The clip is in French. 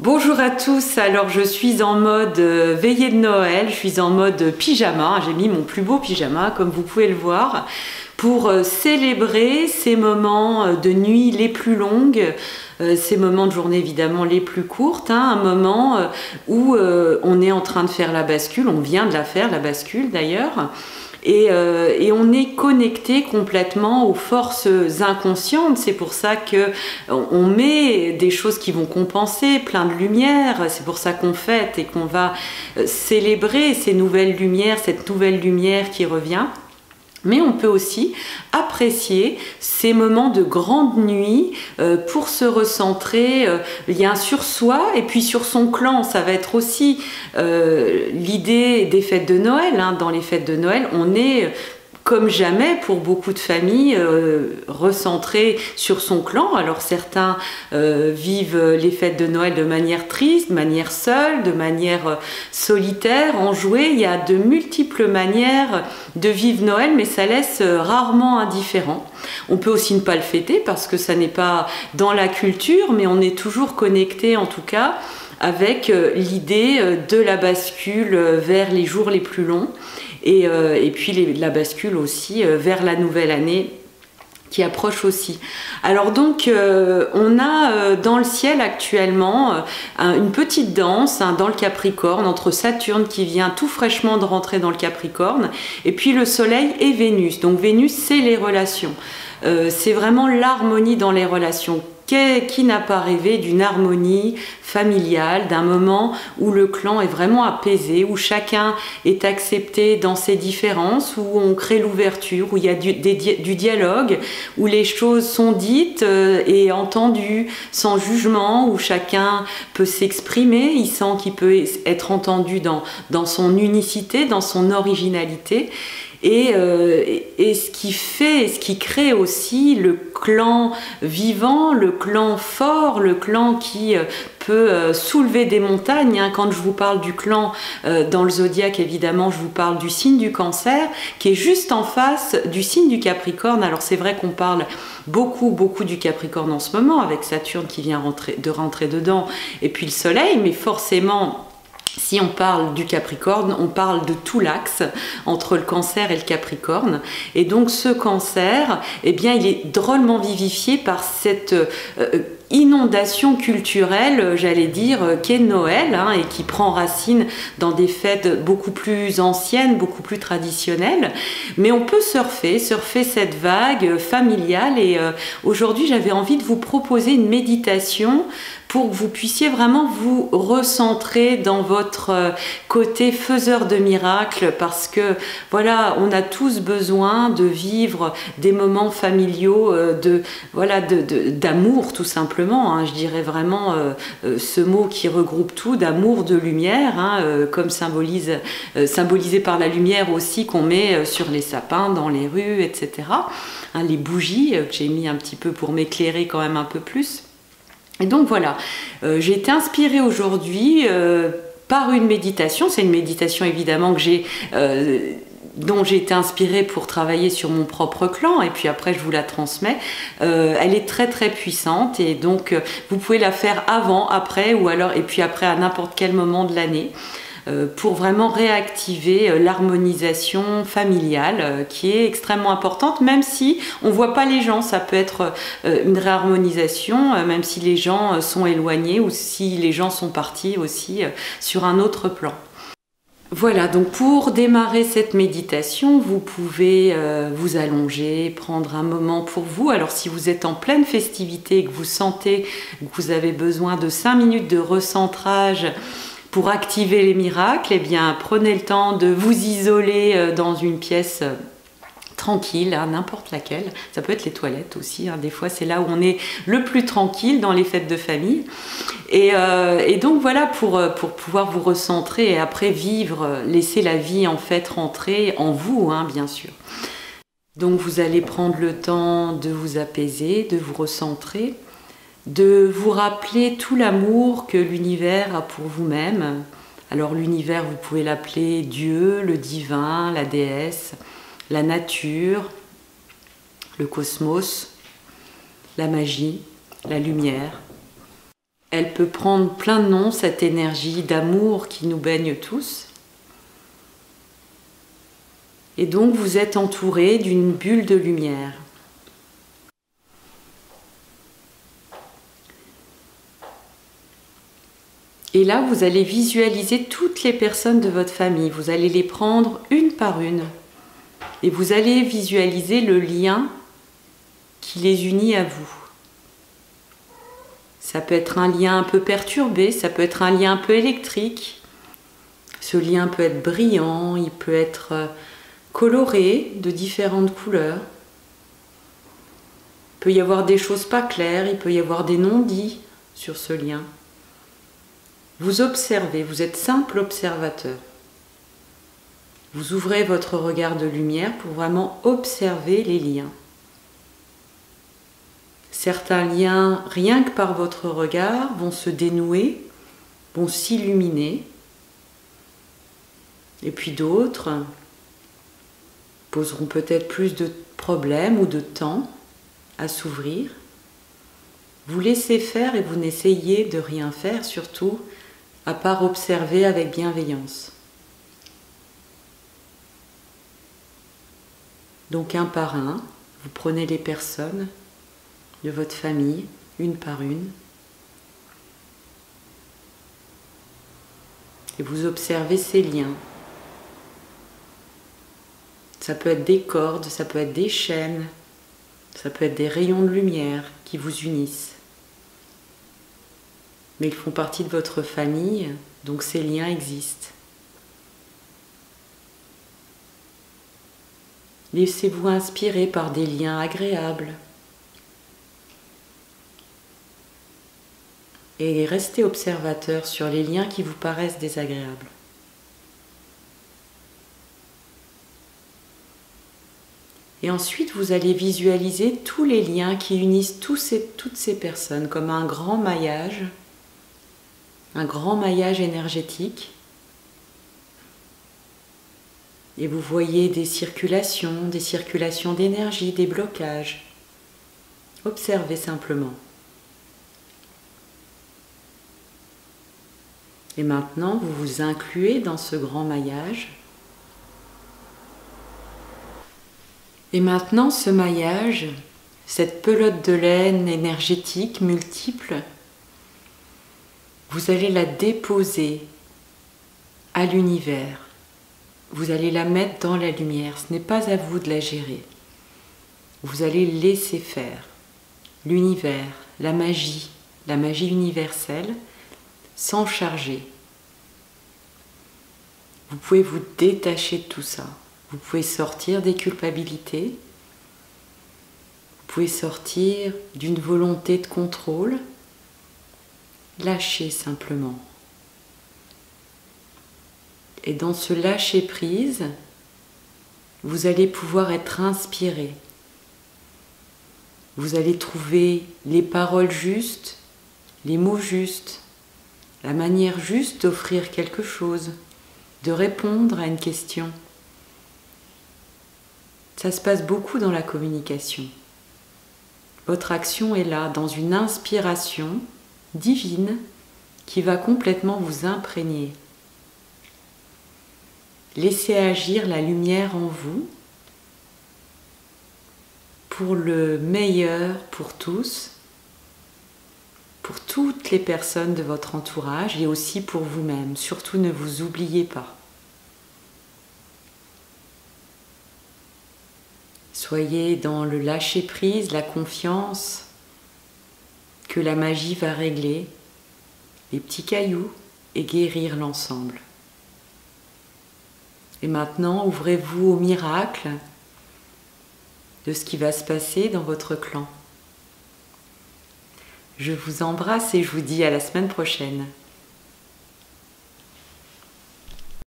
Bonjour à tous, alors je suis en mode veillée de Noël, je suis en mode pyjama, j'ai mis mon plus beau pyjama comme vous pouvez le voir pour célébrer ces moments de nuit les plus longues, ces moments de journée évidemment les plus courtes, un moment où on est en train de faire la bascule, on vient de la faire la bascule d'ailleurs. Et on est connecté complètement aux forces inconscientes. C'est pour ça qu'on met des choses qui vont compenser, plein de lumière. C'est pour ça qu'on fête et qu'on va célébrer ces nouvelles lumières, cette nouvelle lumière qui revient. Mais on peut aussi apprécier ces moments de grande nuit pour se recentrer bien sur soi et puis sur son clan. Ça va être aussi l'idée des fêtes de Noël. Dans les fêtes de Noël, on est comme jamais pour beaucoup de familles recentrées sur son clan. Alors certains vivent les fêtes de Noël de manière triste, de manière seule, de manière solitaire, enjouée. Il y a de multiples manières de vivre Noël, mais ça laisse rarement indifférent. On peut aussi ne pas le fêter parce que ça n'est pas dans la culture, mais on est toujours connecté en tout cas avec l'idée de la bascule vers les jours les plus longs. Et puis la bascule aussi vers la nouvelle année qui approche aussi. Alors donc on a dans le ciel actuellement une petite danse dans le Capricorne entre Saturne qui vient tout fraîchement de rentrer dans le Capricorne et puis le Soleil et Vénus. Donc Vénus c'est les relations, c'est vraiment l'harmonie dans les relations. Qui n'a pas rêvé d'une harmonie familiale, d'un moment où le clan est vraiment apaisé, où chacun est accepté dans ses différences, où on crée l'ouverture, où il y a du dialogue, où les choses sont dites et entendues sans jugement, où chacun peut s'exprimer, il sent qu'il peut être entendu dans son unicité, dans son originalité. Et ce qui fait, ce qui crée aussi le clan vivant, le clan fort, le clan qui peut soulever des montagnes. Quand je vous parle du clan dans le zodiaque, évidemment, je vous parle du signe du Cancer, qui est juste en face du signe du Capricorne. Alors c'est vrai qu'on parle beaucoup du Capricorne en ce moment, avec Saturne qui vient de rentrer dedans, et puis le Soleil, mais forcément, si on parle du Capricorne, on parle de tout l'axe entre le Cancer et le Capricorne. Et donc ce Cancer, eh bien, il est drôlement vivifié par cette inondation culturelle, j'allais dire, qu'est Noël, et qui prend racine dans des fêtes beaucoup plus anciennes, beaucoup plus traditionnelles. Mais on peut surfer cette vague familiale. Et aujourd'hui, j'avais envie de vous proposer une méditation pour que vous puissiez vraiment vous recentrer dans votre côté faiseur de miracles, parce que voilà, on a tous besoin de vivre des moments familiaux d'amour tout simplement, je dirais vraiment ce mot qui regroupe tout, d'amour, de lumière, comme symbolisé par la lumière aussi qu'on met sur les sapins, dans les rues, etc. Les bougies que j'ai mis un petit peu pour m'éclairer quand même un peu plus. Et donc voilà, j'ai été inspirée aujourd'hui par une méditation. C'est une méditation évidemment dont j'ai été inspirée pour travailler sur mon propre clan, et puis après je vous la transmets. Elle est très puissante, et donc vous pouvez la faire avant, après, ou alors et puis après à n'importe quel moment de l'année. Pour vraiment réactiver l'harmonisation familiale qui est extrêmement importante, même si on ne voit pas les gens. Ça peut être une réharmonisation, même si les gens sont éloignés ou si les gens sont partis aussi sur un autre plan. Voilà, donc pour démarrer cette méditation, vous pouvez vous allonger, prendre un moment pour vous. Alors si vous êtes en pleine festivité et que vous sentez que vous avez besoin de 5 minutes de recentrage pour activer les miracles, eh bien prenez le temps de vous isoler dans une pièce tranquille, n'importe laquelle. Ça peut être les toilettes aussi, des fois c'est là où on est le plus tranquille dans les fêtes de famille. Et donc voilà, pour pouvoir vous recentrer et après vivre, laisser la vie en fait rentrer en vous, bien sûr. Donc vous allez prendre le temps de vous apaiser, de vous recentrer, de vous rappeler tout l'amour que l'univers a pour vous-même. Alors l'univers, vous pouvez l'appeler Dieu, le divin, la déesse, la nature, le cosmos, la magie, la lumière. Elle peut prendre plein de noms, cette énergie d'amour qui nous baigne tous. Et donc vous êtes entouré d'une bulle de lumière. Et là, vous allez visualiser toutes les personnes de votre famille. Vous allez les prendre une par une. Et vous allez visualiser le lien qui les unit à vous. Ça peut être un lien un peu perturbé, ça peut être un lien un peu électrique. Ce lien peut être brillant, il peut être coloré de différentes couleurs. Il peut y avoir des choses pas claires, il peut y avoir des non-dits sur ce lien. Vous observez, vous êtes simple observateur. Vous ouvrez votre regard de lumière pour vraiment observer les liens. Certains liens, rien que par votre regard, vont se dénouer, vont s'illuminer. Et puis d'autres poseront peut-être plus de problèmes ou de temps à s'ouvrir. Vous laissez faire et vous n'essayez de rien faire, surtout à part observer avec bienveillance. Donc un par un, vous prenez les personnes de votre famille, une par une, et vous observez ces liens. Ça peut être des cordes, ça peut être des chaînes, ça peut être des rayons de lumière qui vous unissent. Mais ils font partie de votre famille, donc ces liens existent. Laissez-vous inspirer par des liens agréables. Et restez observateur sur les liens qui vous paraissent désagréables. Et ensuite, vous allez visualiser tous les liens qui unissent toutes ces personnes comme un grand maillage énergétique. Et vous voyez des circulations d'énergie, des blocages. Observez simplement. Et maintenant, vous vous incluez dans ce grand maillage. Et maintenant, ce maillage, cette pelote de laine énergétique multiple, vous allez la déposer à l'univers. Vous allez la mettre dans la lumière. Ce n'est pas à vous de la gérer. Vous allez laisser faire l'univers, la magie universelle, sans charger. Vous pouvez vous détacher de tout ça. Vous pouvez sortir des culpabilités. Vous pouvez sortir d'une volonté de contrôle. Lâchez simplement. Et dans ce lâcher-prise, vous allez pouvoir être inspiré. Vous allez trouver les paroles justes, les mots justes, la manière juste d'offrir quelque chose, de répondre à une question. Ça se passe beaucoup dans la communication. Votre action est là, dans une inspiration divine qui va complètement vous imprégner. Laissez agir la lumière en vous pour le meilleur pour tous, pour toutes les personnes de votre entourage et aussi pour vous-même. Surtout ne vous oubliez pas. Soyez dans le lâcher-prise, la confiance que la magie va régler les petits cailloux et guérir l'ensemble. Et maintenant, ouvrez-vous au miracle de ce qui va se passer dans votre clan. Je vous embrasse et je vous dis à la semaine prochaine.